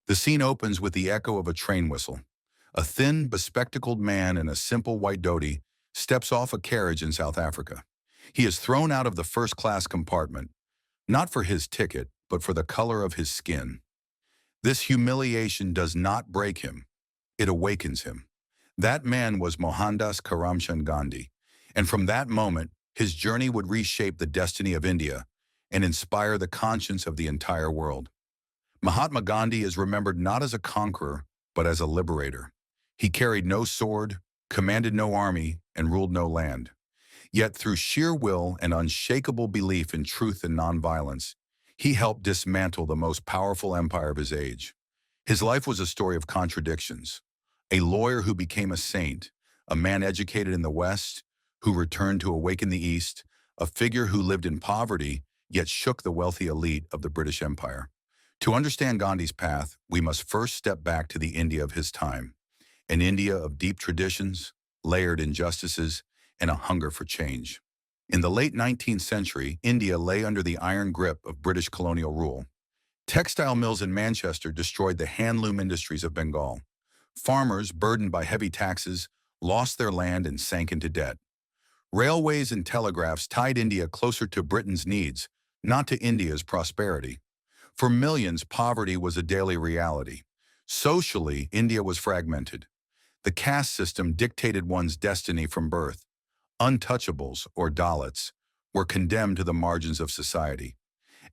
The scene opens with the echo of a train whistle. A thin, bespectacled man in a simple white dhoti steps off a carriage in South Africa. He is thrown out of the first-class compartment, not for his ticket, but for the color of his skin. This humiliation does not break him, it awakens him. That man was Mohandas Karamchand Gandhi, and from that moment, his journey would reshape the destiny of India and inspire the conscience of the entire world. Mahatma Gandhi is remembered not as a conqueror, but as a liberator. He carried no sword, commanded no army, and ruled no land. Yet through sheer will and unshakable belief in truth and nonviolence, he helped dismantle the most powerful empire of his age. His life was a story of contradictions. A lawyer who became a saint, a man educated in the West who returned to awaken the East, a figure who lived in poverty yet shook the wealthy elite of the British Empire. To understand Gandhi's path, we must first step back to the India of his time, an India of deep traditions, layered injustices, and a hunger for change. In the late 19th century, India lay under the iron grip of British colonial rule. Textile mills in Manchester destroyed the handloom industries of Bengal. Farmers, burdened by heavy taxes, lost their land and sank into debt. Railways and telegraphs tied India closer to Britain's needs, not to India's prosperity. For millions, poverty was a daily reality. Socially, India was fragmented. The caste system dictated one's destiny from birth. Untouchables, or Dalits, were condemned to the margins of society.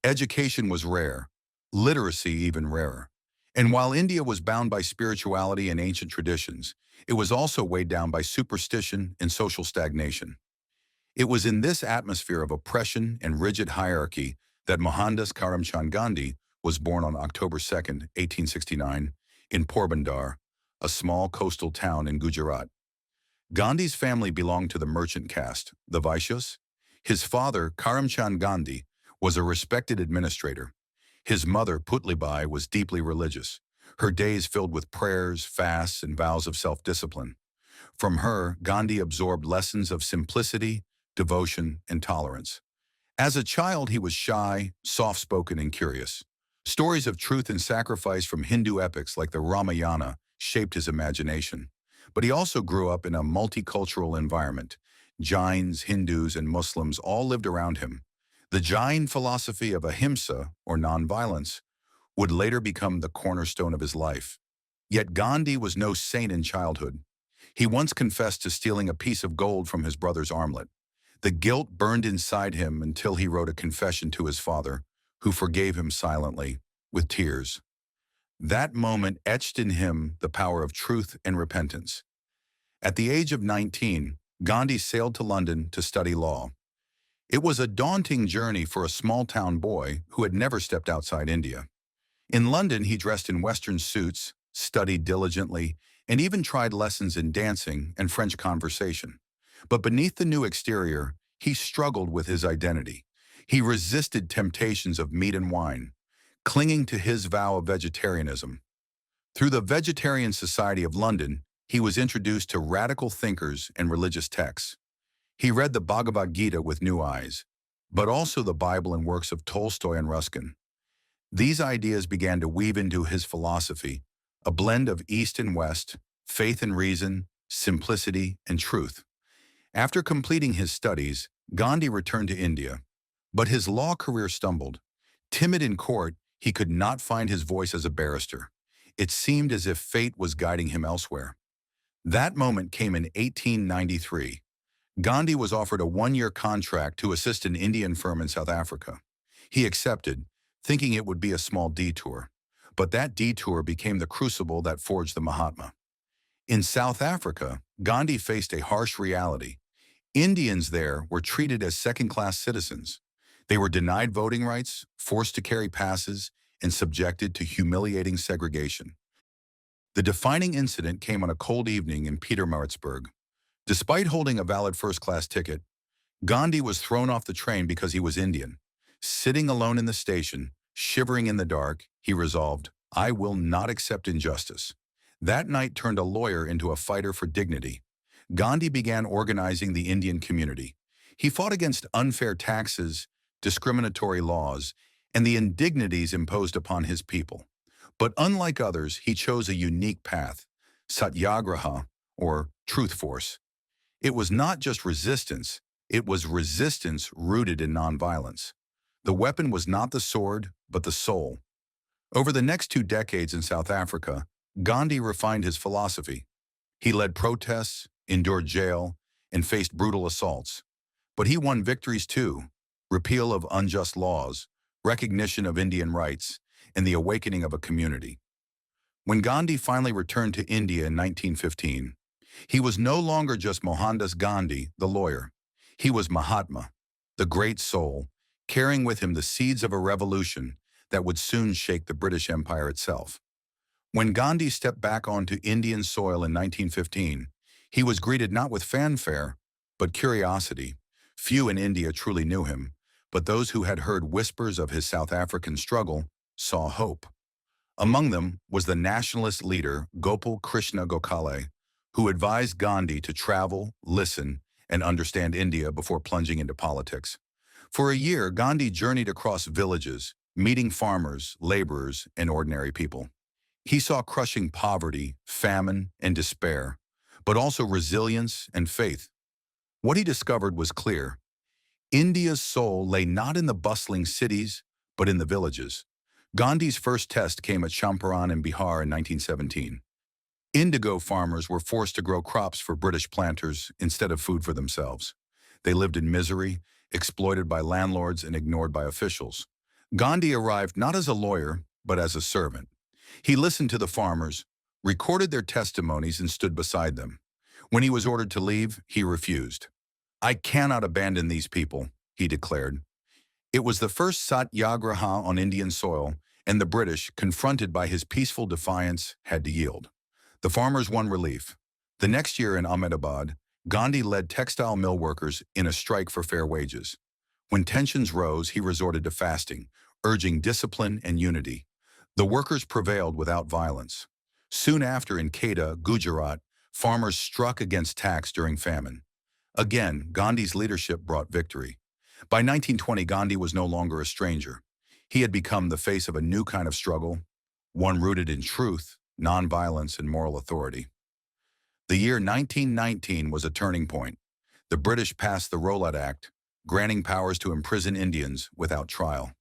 Education was rare, literacy even rarer. And while India was bound by spirituality and ancient traditions, it was also weighed down by superstition and social stagnation. It was in this atmosphere of oppression and rigid hierarchy that Mohandas Karamchand Gandhi was born on October 2, 1869, in Porbandar, a small coastal town in Gujarat. Gandhi's family belonged to the merchant caste, the Vaishyas. His father, Karamchand Gandhi, was a respected administrator. His mother, Putlibai, was deeply religious, her days filled with prayers, fasts, and vows of self-discipline. From her, Gandhi absorbed lessons of simplicity, devotion, and tolerance. As a child, he was shy, soft-spoken, and curious. Stories of truth and sacrifice from Hindu epics like the Ramayana shaped his imagination. But he also grew up in a multicultural environment. Jains, Hindus, and Muslims all lived around him. The Jain philosophy of ahimsa, or nonviolence, would later become the cornerstone of his life. Yet Gandhi was no saint in childhood. He once confessed to stealing a piece of gold from his brother's armlet. The guilt burned inside him until he wrote a confession to his father, who forgave him silently, with tears. That moment etched in him the power of truth and repentance. At the age of 19, Gandhi sailed to London to study law. It was a daunting journey for a small-town boy who had never stepped outside India. In London, he dressed in Western suits, studied diligently, and even tried lessons in dancing and French conversation. But beneath the new exterior, he struggled with his identity. He resisted temptations of meat and wine, clinging to his vow of vegetarianism. Through the Vegetarian Society of London, he was introduced to radical thinkers and religious texts. He read the Bhagavad Gita with new eyes, but also the Bible and works of Tolstoy and Ruskin. These ideas began to weave into his philosophy, a blend of East and West, faith and reason, simplicity and truth. After completing his studies, Gandhi returned to India, but his law career stumbled. Timid in court, he could not find his voice as a barrister. It seemed as if fate was guiding him elsewhere. That moment came in 1893. Gandhi was offered a one-year contract to assist an Indian firm in South Africa. He accepted, thinking it would be a small detour. But that detour became the crucible that forged the Mahatma. In South Africa, Gandhi faced a harsh reality. Indians there were treated as second-class citizens. They were denied voting rights, forced to carry passes, and subjected to humiliating segregation. The defining incident came on a cold evening in Pietermaritzburg. Despite holding a valid first-class ticket, Gandhi was thrown off the train because he was Indian. Sitting alone in the station, shivering in the dark, he resolved, "I will not accept injustice." That night turned a lawyer into a fighter for dignity. Gandhi began organizing the Indian community. He fought against unfair taxes, discriminatory laws, and the indignities imposed upon his people. But unlike others, he chose a unique path, Satyagraha, or truth force. It was not just resistance, it was resistance rooted in nonviolence. The weapon was not the sword, but the soul. Over the next 2 decades in South Africa, Gandhi refined his philosophy. He led protests, endured jail, and faced brutal assaults. But he won victories too: repeal of unjust laws, recognition of Indian rights, and the awakening of a community. When Gandhi finally returned to India in 1915, he was no longer just Mohandas Gandhi, the lawyer. He was Mahatma, the great soul, carrying with him the seeds of a revolution that would soon shake the British Empire itself. When Gandhi stepped back onto Indian soil in 1915, he was greeted not with fanfare, but curiosity. Few in India truly knew him, but those who had heard whispers of his South African struggle saw hope. Among them was the nationalist leader Gopal Krishna Gokhale, who advised Gandhi to travel, listen, and understand India before plunging into politics. For a year, Gandhi journeyed across villages, meeting farmers, laborers, and ordinary people. He saw crushing poverty, famine, and despair, but also resilience and faith. What he discovered was clear. India's soul lay not in the bustling cities, but in the villages. Gandhi's first test came at Champaran in Bihar in 1917. Indigo farmers were forced to grow crops for British planters instead of food for themselves. They lived in misery, exploited by landlords and ignored by officials. Gandhi arrived not as a lawyer, but as a servant. He listened to the farmers, recorded their testimonies, and stood beside them. When he was ordered to leave, he refused. "I cannot abandon these people," he declared. It was the first Satyagraha on Indian soil, and the British, confronted by his peaceful defiance, had to yield. The farmers won relief. The next year in Ahmedabad, Gandhi led textile mill workers in a strike for fair wages. When tensions rose, he resorted to fasting, urging discipline and unity. The workers prevailed without violence. Soon after, in Kedah, Gujarat, farmers struck against tax during famine. Again, Gandhi's leadership brought victory. By 1920, Gandhi was no longer a stranger. He had become the face of a new kind of struggle, one rooted in truth, nonviolence, and moral authority. The year 1919 was a turning point. The British passed the Rowlatt Act, granting powers to imprison Indians without trial.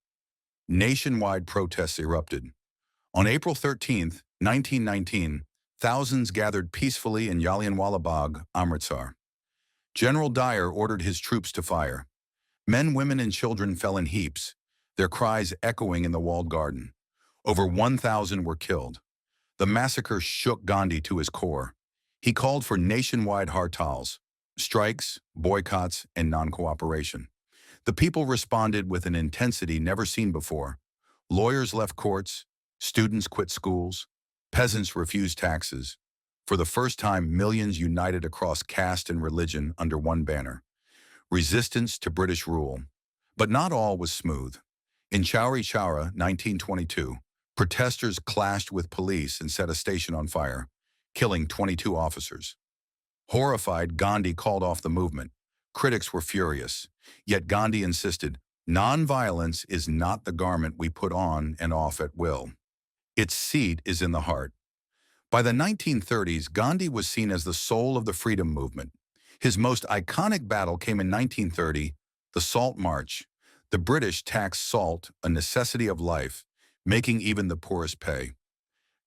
Nationwide protests erupted. On April 13, 1919, thousands gathered peacefully in Jallianwala Bagh, Amritsar. General Dyer ordered his troops to fire. Men, women, and children fell in heaps, their cries echoing in the walled garden. Over 1,000 were killed. The massacre shook Gandhi to his core. He called for nationwide hartals, strikes, boycotts, and non-cooperation. The people responded with an intensity never seen before. Lawyers left courts, students quit schools, peasants refused taxes. For the first time, millions united across caste and religion under one banner: resistance to British rule. But not all was smooth. In Chowri Chowra, 1922, protesters clashed with police and set a station on fire, killing 22 officers. Horrified, Gandhi called off the movement. Critics were furious, yet Gandhi insisted, "Nonviolence is not the garment we put on and off at will. Its seat is in the heart." By the 1930s, Gandhi was seen as the soul of the freedom movement. His most iconic battle came in 1930, the Salt March. The British taxed salt, a necessity of life, making even the poorest pay.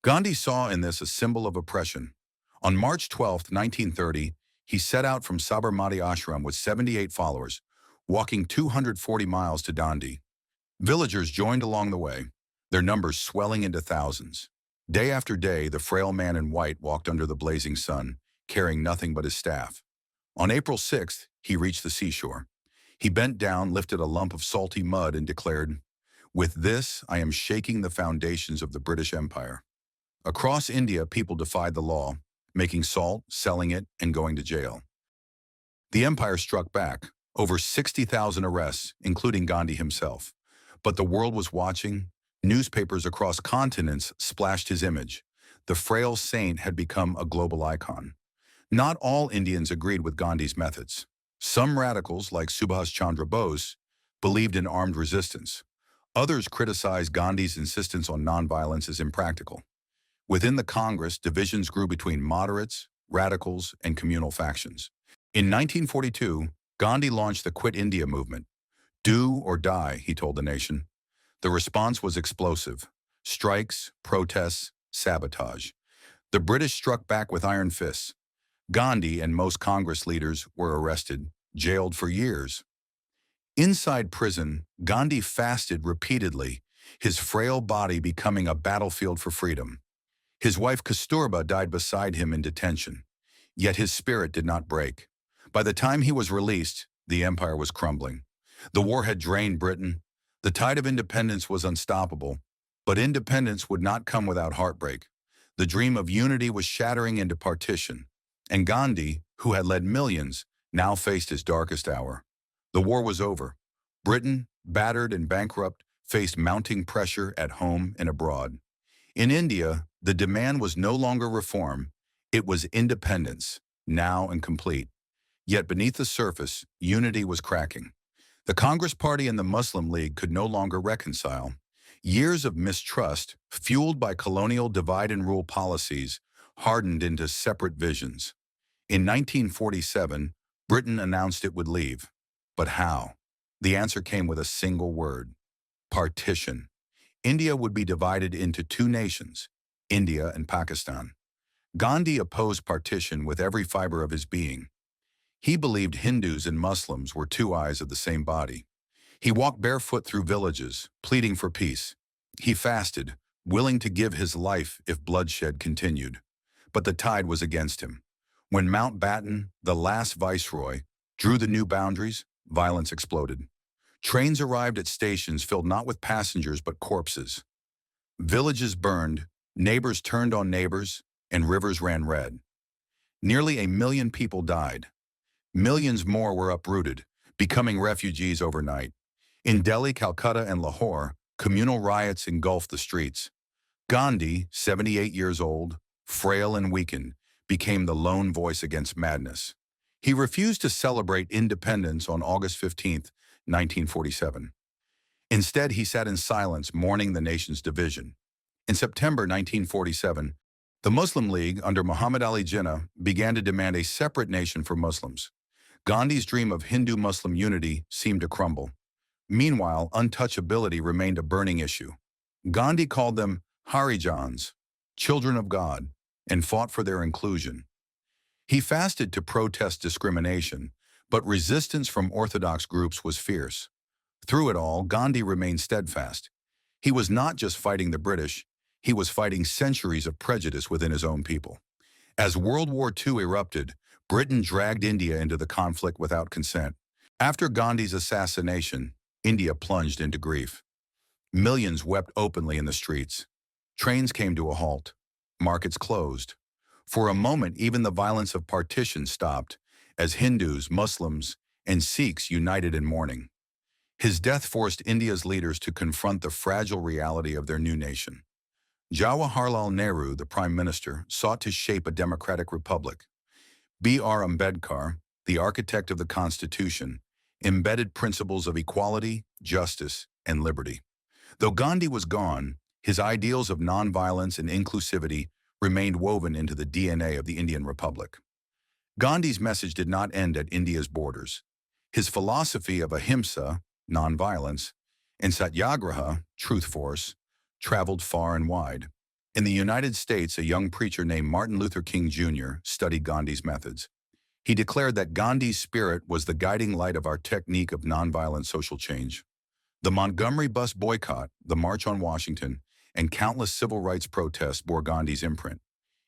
Gandhi saw in this a symbol of oppression. On March 12, 1930, he set out from Sabarmati Ashram with 78 followers, walking 240 miles to Dandi. Villagers joined along the way, their numbers swelling into thousands. Day after day, the frail man in white walked under the blazing sun, carrying nothing but his staff. On April 6th, he reached the seashore. He bent down, lifted a lump of salty mud, and declared, "With this, I am shaking the foundations of the British Empire." Across India, people defied the law, making salt, selling it, and going to jail. The empire struck back, over 60,000 arrests, including Gandhi himself. But the world was watching. Newspapers across continents splashed his image. The frail saint had become a global icon. Not all Indians agreed with Gandhi's methods. Some radicals, like Subhas Chandra Bose, believed in armed resistance. Others criticize Gandhi's insistence on nonviolence as impractical. Within the Congress, divisions grew between moderates, radicals, and communal factions. In 1942, Gandhi launched the Quit India movement. Do or die, he told the nation. The response was explosive. Strikes, protests, sabotage. The British struck back with iron fists. Gandhi and most Congress leaders were arrested, jailed for years. Inside prison, Gandhi fasted repeatedly, his frail body becoming a battlefield for freedom. His wife Kasturba died beside him in detention. Yet his spirit did not break. By the time he was released, the empire was crumbling. The war had drained Britain. The tide of independence was unstoppable. But independence would not come without heartbreak. The dream of unity was shattering into partition. And Gandhi, who had led millions, now faced his darkest hour. The war was over. Britain, battered and bankrupt, faced mounting pressure at home and abroad. In India, the demand was no longer reform, it was independence, now and complete. Yet beneath the surface, unity was cracking. The Congress Party and the Muslim League could no longer reconcile. Years of mistrust, fueled by colonial divide and rule policies, hardened into separate visions. In 1947, Britain announced it would leave. But how? The answer came with a single word: partition. India would be divided into two nations, India and Pakistan. Gandhi opposed partition with every fiber of his being. He believed Hindus and Muslims were two eyes of the same body. He walked barefoot through villages, pleading for peace. He fasted, willing to give his life if bloodshed continued. But the tide was against him. When Mountbatten, the last viceroy, drew the new boundaries, violence exploded. Trains arrived at stations filled not with passengers but corpses. Villages burned, neighbors turned on neighbors, and rivers ran red. Nearly 1 million people died. Millions more were uprooted, becoming refugees overnight. In Delhi, Calcutta, and Lahore, communal riots engulfed the streets. Gandhi, 78 years old, frail and weakened, became the lone voice against madness. He refused to celebrate independence on August 15, 1947. Instead, he sat in silence, mourning the nation's division. In September 1947, the Muslim League, under Muhammad Ali Jinnah, began to demand a separate nation for Muslims. Gandhi's dream of Hindu-Muslim unity seemed to crumble. Meanwhile, untouchability remained a burning issue. Gandhi called them Harijans, children of God, and fought for their inclusion. He fasted to protest discrimination, but resistance from orthodox groups was fierce. Through it all, Gandhi remained steadfast. He was not just fighting the British, he was fighting centuries of prejudice within his own people. As World War II erupted, Britain dragged India into the conflict without consent. After Gandhi's assassination, India plunged into grief. Millions wept openly in the streets. Trains came to a halt. Markets closed. For a moment, even the violence of partition stopped, as Hindus, Muslims, and Sikhs united in mourning. His death forced India's leaders to confront the fragile reality of their new nation. Jawaharlal Nehru, the Prime Minister, sought to shape a democratic republic. B.R. Ambedkar, the architect of the Constitution, embedded principles of equality, justice, and liberty. Though Gandhi was gone, his ideals of nonviolence and inclusivity remained woven into the DNA of the Indian Republic. Gandhi's message did not end at India's borders. His philosophy of ahimsa, nonviolence, and Satyagraha, truth force, traveled far and wide. In the United States, a young preacher named Martin Luther King Jr. studied Gandhi's methods. He declared that Gandhi's spirit was the guiding light of our technique of nonviolent social change. The Montgomery bus boycott, the March on Washington, and countless civil rights protests bore Gandhi's imprint.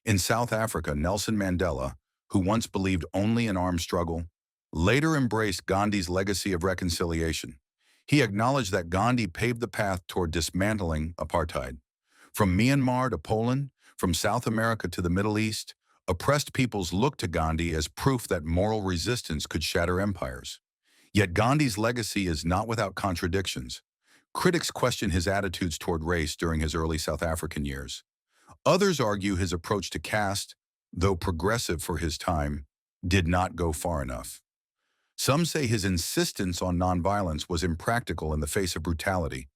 In South Africa, Nelson Mandela, who once believed only in armed struggle, later embraced Gandhi's legacy of reconciliation. He acknowledged that Gandhi paved the path toward dismantling apartheid. From Myanmar to Poland, from South America to the Middle East, oppressed peoples looked to Gandhi as proof that moral resistance could shatter empires. Yet Gandhi's legacy is not without contradictions. Critics question his attitudes toward race during his early South African years. Others argue his approach to caste, though progressive for his time, did not go far enough. Some say his insistence on nonviolence was impractical in the face of brutality.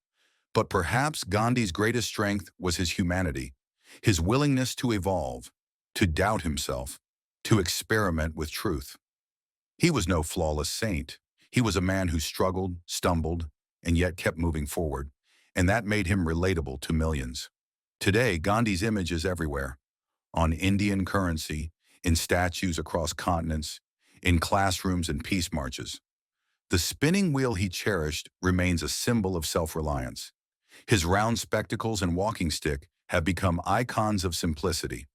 But perhaps Gandhi's greatest strength was his humanity, his willingness to evolve, to doubt himself, to experiment with truth. He was no flawless saint. He was a man who struggled, stumbled, and yet kept moving forward, and that made him relatable to millions. Today, Gandhi's image is everywhere, on Indian currency, in statues across continents, in classrooms and peace marches. The spinning wheel he cherished remains a symbol of self-reliance. His round spectacles and walking stick have become icons of simplicity.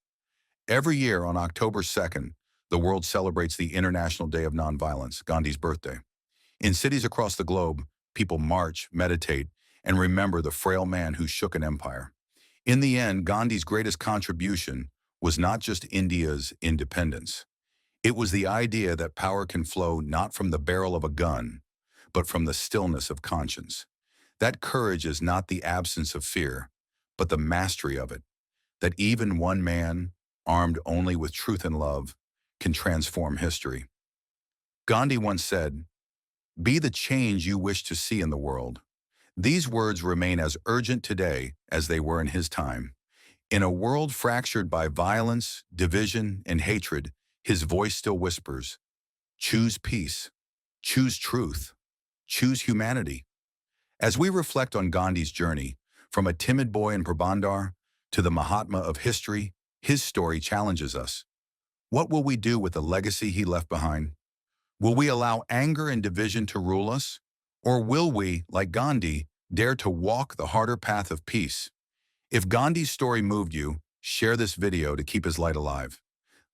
Every year on October 2nd, the world celebrates the International Day of Nonviolence, Gandhi's birthday. In cities across the globe, people march, meditate, and remember the frail man who shook an empire. In the end, Gandhi's greatest contribution was not just India's independence. It was the idea that power can flow not from the barrel of a gun, but from the stillness of conscience. That courage is not the absence of fear, but the mastery of it, that even one man, armed only with truth and love, can transform history. Gandhi once said, "Be the change you wish to see in the world." These words remain as urgent today as they were in his time. In a world fractured by violence, division, and hatred, his voice still whispers, "Choose peace, choose truth, choose humanity." As we reflect on Gandhi's journey, from a timid boy in Porbandar to the Mahatma of history, his story challenges us. What will we do with the legacy he left behind? Will we allow anger and division to rule us? Or will we, like Gandhi, dare to walk the harder path of peace? If Gandhi's story moved you, share this video to keep his light alive.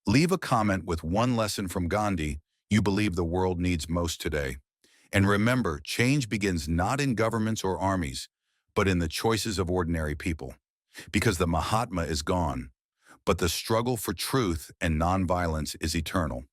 Leave a comment with one lesson from Gandhi you believe the world needs most today. And remember, change begins not in governments or armies, but in the choices of ordinary people. Because the Mahatma is gone, but the struggle for truth and nonviolence is eternal.